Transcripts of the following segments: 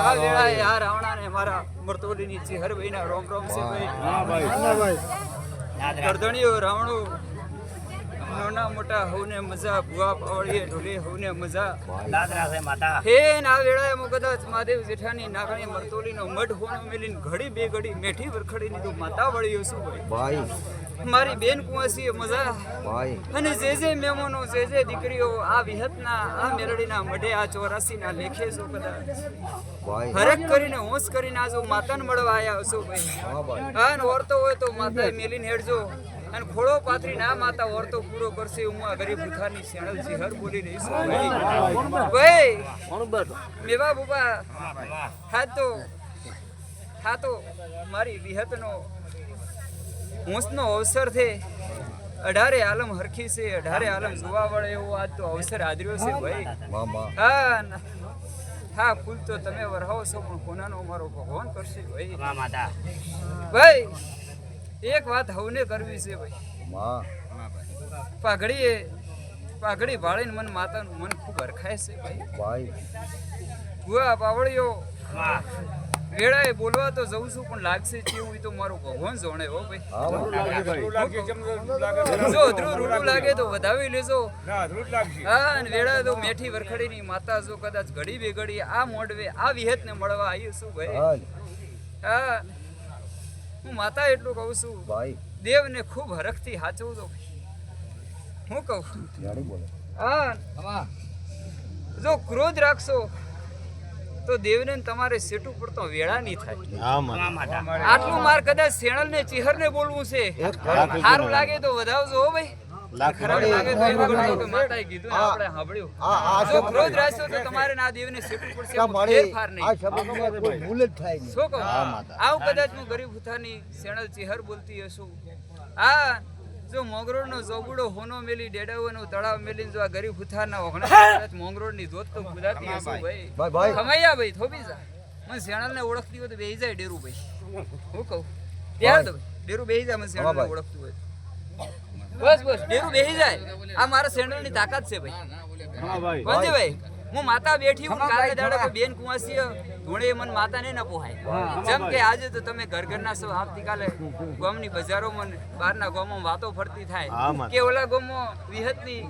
આ વેળા યાર રાવણા ને મારા મરતોલીની ચિહર ભાઈના રોમ રોમ છે ભાઈ. હા ભાઈ ગરદણીઓ રાવણો નાના મોટા હોને મજા ભુવા પાવળીએ ઢોલે હોને મજા દાદરા છે માતા હે ના વેળાએ મો કદાચ મહાદેવ જેઠાની નાગણી મરતોલીનો મઢ હોનો મેલીન ઘડી બે ઘડી મેઠી વરખડીની તો માતા વળ્યો છું ભાઈ. મારી બેન કુંવાસીએ મજા ભાઈ અને જે મહેમાનો જે દીકરીઓ આ વિહતના આ મેલડીના મઢે આ 84 ના લેખે છો કદાચ ભાઈ હરક કરીને હોશ કરીને આજો માતાને મળવા આયા છો ભાઈ. હા ભાઈ અને ઓરતો હોય તો માતાએ મેલીને હેડજો અને ખોળો પાથરી ના માતા ઓરતો પૂરો કરશે. હું આ ગરીબ ભૂખાની શેણલ જીહર બોલી રહી છું ભાઈ. મેવા બાબા હા તો મારી વિહતનો હોંશનો અવસર છે. 18 આલમ હરખી છે, 18 આલમ જોવા વળે એવો આજ તો અવસર આદર્યો છે ભાઈ. હા ફૂલ તો તમે વરહાવો છો પણ કોનાનો મારો ભગવાન કરશે ભાઈ. ભાઈ એક વાત હવને કરવી છે ભાઈ. પાઘડી ભાળીને મન માતાનું મન ખૂબ હરખાય છે ભાઈ. ભુવા પાવળીઓ વેળાએ બોલવા તો જઉં છું પણ લાગશે કેવું એ તો મારો ભગવાન જોણે હો ભાઈ. જો રૂડું લાગે તો વધાવી લેજો. હા અને વેળા તો મેઠી વરખડીની માતા જો કદાચ ઘડી બે ઘડી આ મોડવે આ વિહતને મળવા આવ્યું છું ભાઈ. હા હું માતા એટલું કહું છું ભાઈ દેવને ખૂબ હરખથી હાચવું તો હું કહું. હા જો ક્રોધ રાખશો તો દેવને તમારે સેટું પડતો વેળા નહીં થાય. આટલું માર કદાચ શેણલ ને ચિહર ને બોલવું છે. સારું લાગે તો વધાવજો હો ભાઈ. ખરાબ લાગે તો એવું ગણો કે માતાએ કીધું ને આપણે સાંભળ્યું. જો ક્રોધ રાખશો તો તમારે ના દેવને સેટું પડશે. ફેરફાર નહીં. શું કહું આવું કદાચ હું ગરીબ ભૂથાની શેણલ ચિહર બોલતી હશું. હા જો મોંગરોળ નો જોબુડો હોનો મેલી ડેડાઓનો તળાવ મેલી જો આ ગરીબ ભૂથાના ઓગણા મોંગરોળ ની જોત તો ગુદાતી હશું ભાઈ. ખમાયા ભાઈ થોબી જા મને શેણલ ને ઓળખતી હોય તો બેહી જાય ડેરું ભાઈ. હું કહું ત્યાં તો ડેરું બેહી જાય મને શેણલ ને ઓળખતું હોય બસ ડેરું બેહી જાય. આ મારા શેણલ ની તાકાત છે ભાઈ. કોંજે ભાઈ હું માતા બેઠી હું કાલે દાડે કોઈ બેન કુંવાસી ધોણે મન માતા ને ન પોહાય. જેમ કે આજે તો તમે ઘરના છો આવતીકાલે ગામની બજારોમાં બહારના ગામમાં વાતો ફરતી થાય કે ઓલા ગામમાં વિહતની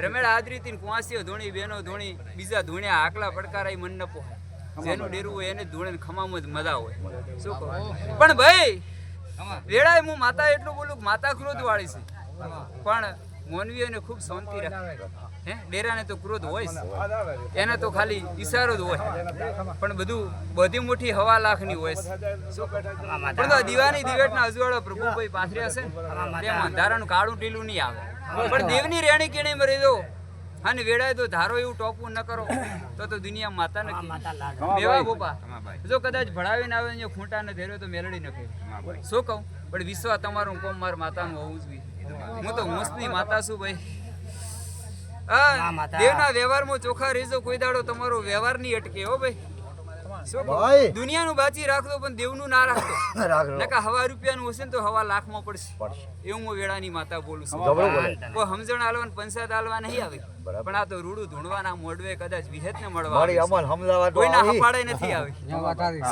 રમેડા આદરીતી કુંવાસીઓ ધોણી બેનો ધોણી બીજા ધોણ્યા આકલા પડકારાય મન ન પોહાય. જેનું ડેરું હોય એને ધોણે ખમામાં જ મજા હોય. શું કહું પણ ભાઈ વેળાએ હું માતા એટલું બોલું માતા ક્રોધ વાળી છે પણ મોનવીઓને ખૂબ શાંતિ રાખે. ડેરાને તો ક્રોધ હોય એને તો ખાલી ઈશારો જ હોય પણ બધી મોટી હવા લાખની હોય પણ તો દીવાની દિવેટના અજવાળો પ્રભુભાઈ પાથર્યા છે તેમ અંધારાનું કાળું ટીલું નહીં આવે. પણ દેવની રેણી કેણી મરી દો અને વેળાએ તો ધારો એવું ટોપવું ન કરો તો દુનિયા માતા નથી. મેવા બોપા જો કદાચ ભણાવીને આવે ને ખૂંટા ને ધેર્યો તો મેલડી ન કહે. શું કહું પણ વિશ્વા તમારું કોમ માર માતાનું હોવું જોઈએ. હું તો હોંશની માતા છું ભાઈ. દેવના વ્યવહારમાં ચોખા રહેજો કોઈ દાડો તમારો વ્યવહાર નહીં અટકે હો ભાઈ. દુનિયાનું બાચી રાખજો પણ દેવનું ના રાખજો. નકા હવા રૂપિયાનું હશે ને તો હવા લાખમાં પડશે. એવું હું વેળાની માતા બોલું છું. કોઈ સમજણ આલવા પંચાયત આલવા નહીં આવે પણ આ તો રૂડું ધૂણવાના મોડવે કદાચ વિહેત ને મળવા કોઈના હપાડે નથી આવી.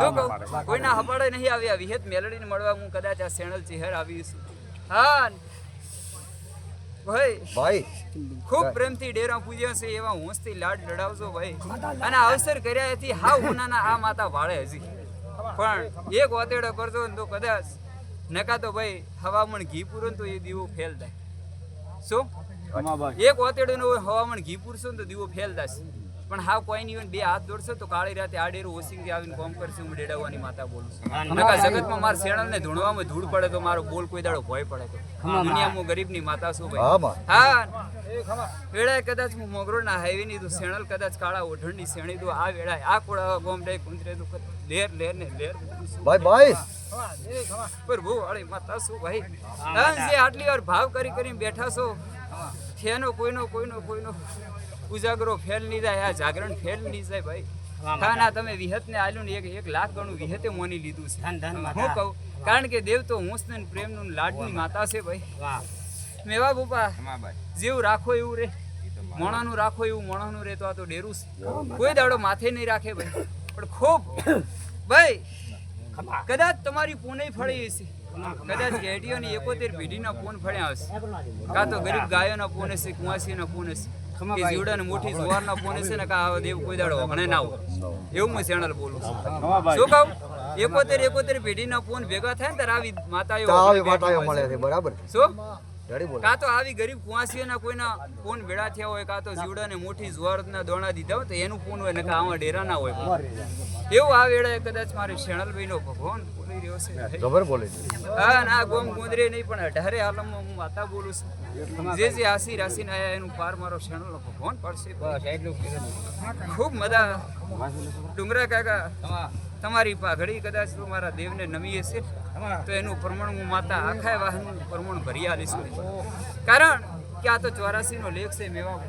શું કહું કોઈના હપાડે નહીં આવી. આ વિહેત મેલડીને મળવા હું કદાચ આ શેણલ ચિહર આવી છું. હા ભાઈ ખૂબ પ્રેમથી ડેરા પૂજ્યા છે એવા હોંશથી લાડ લડાવજો ભાઈ. અને અવસર કર્યાથી હાવ હુનાના આ માતા ભાળે હજી પણ એક વાતેડો કરજો ને તો કદાચ નકા તો ભાઈ હવામણ ઘી પૂરો ને તો એ દીવો ફેલ થાય. શું એક વાતેડો નો હવામણ ઘી પૂરશો ને તો દીવો ફેલ થશે પણ હાવ કોઈ નહીં હોય બે હાથ દોડશો તો કાળી રાતે આડેરું ઓસિંગથી આવીને કોમ કરશે. હું ડેડાવાની માતા બોલું છું. નકા જગતમાં મારા શેણલ ને ધૂણવામાં ધૂળ પડે તો મારો બોલ કોઈ દાડો ભય પડે તો દુનિયામાં ગરીબની માતા છું ભાઈ. હા વેળાએ કદાચ હું મોગરોળના હાઈવે ની તો શેણલ કદાચ કાળા ઓઢણની શેણી દો આ વેળાએ આ કોળા ગોમ ડે કુંતરે તો લેર લેર ને લેર ભાઈ પ્રભુ વાળી માતા છું ભાઈ. જે આટલી વાર ભાવ કરી બેઠા છો ફેનો કોઈનો ઉજાગરો ફેલ નહીં જાય. આ જાગરણ ફેલ નહીં જાય ભાઈ. ના તમે વિહત ને આલ્યું ને 1 લાખ ગણું વિહતે મોની લીધું છે. હું કહું કારણ કે દેવ તો હોંશ ને પ્રેમનું લાડની માતા છે ભાઈ. મેવા બાપા જેવું રાખો એવું રે. મોણાનું રાખો એવું મોણાનું રહેતો આ તો ડેરું છે કોઈ દાડો માથે નહીં રાખે ભાઈ પણ ખૂબ ભાઈ કદાચ તમારી પૂને ફળી હશે કદાચ ગેડીઓની 71 પેઢીના પૂન ફળ્યા હશે કાં તો ગરીબ ગાયોના પૂન હશે કુંવાસીના પૂન હશે કે જીવડાને મોટી જુવારના પૂન હશે ને કાં દેવ કોઈ દાડો વગણે ના હોય એવું હું ચેનલ બોલું છું શું કહું 71 પેઢીના પૂન ભેગા થાય ને ત્યારે આવી માતાઓ મળે છે બરાબર શું કાં તો આવી ગરીબ કુંવાસીઓના કોઈના પૂન ભેળા થયા હોય કાં તો જીવડાને મોટી જુવારના દોણા દીધા હોય તો એનું પૂન હોય ને કાં આવા ડેરા ના હોય એવું આ વેળાએ કદાચ મારે શેણલભાઈનો ભગવાન બોલી રહ્યો છે ખબર બોલે હા ના ગોમ ગુંદરે નહીં પણ 18 આલમમાં હું માતા બોલું છું જે આસી રાશિને આયા એનું પાર મારો શેણલનો ભગવાન પડશે બસ એટલું ખૂબ મજા ડુંગરા કાકા તમારી પાઘડી કદાચ તો મારા દેવને નમી હશે તો એનું પ્રમાણ હું માતા આખા વાહનનું પ્રમાણ ભરી આલીશ કારણ કે આ તો 84 નો લેખ છે મેવા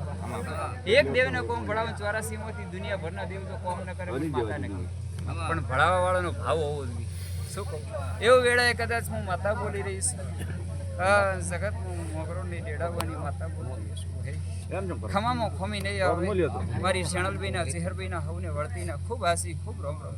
એક દેવને કોમ ભણાવે 84 માંથી દુનિયાભરના દેવ તો કોમ ન કરે માતા ન પણ ભણાવવા વાળાનો ભાવ હોવો જોઈએ શું કહું એવું વેળાએ કદાચ હું માતા બોલી રહીશ જગત મોગરોની ડેડાવાની માતા બોલી રહીશ ખમામાં ખમી નહીં આવે મારી શેણલભાઈના ચેહરભાઈના હવને વળતીના ખૂબ હાસી ખૂબ રોમ રોમ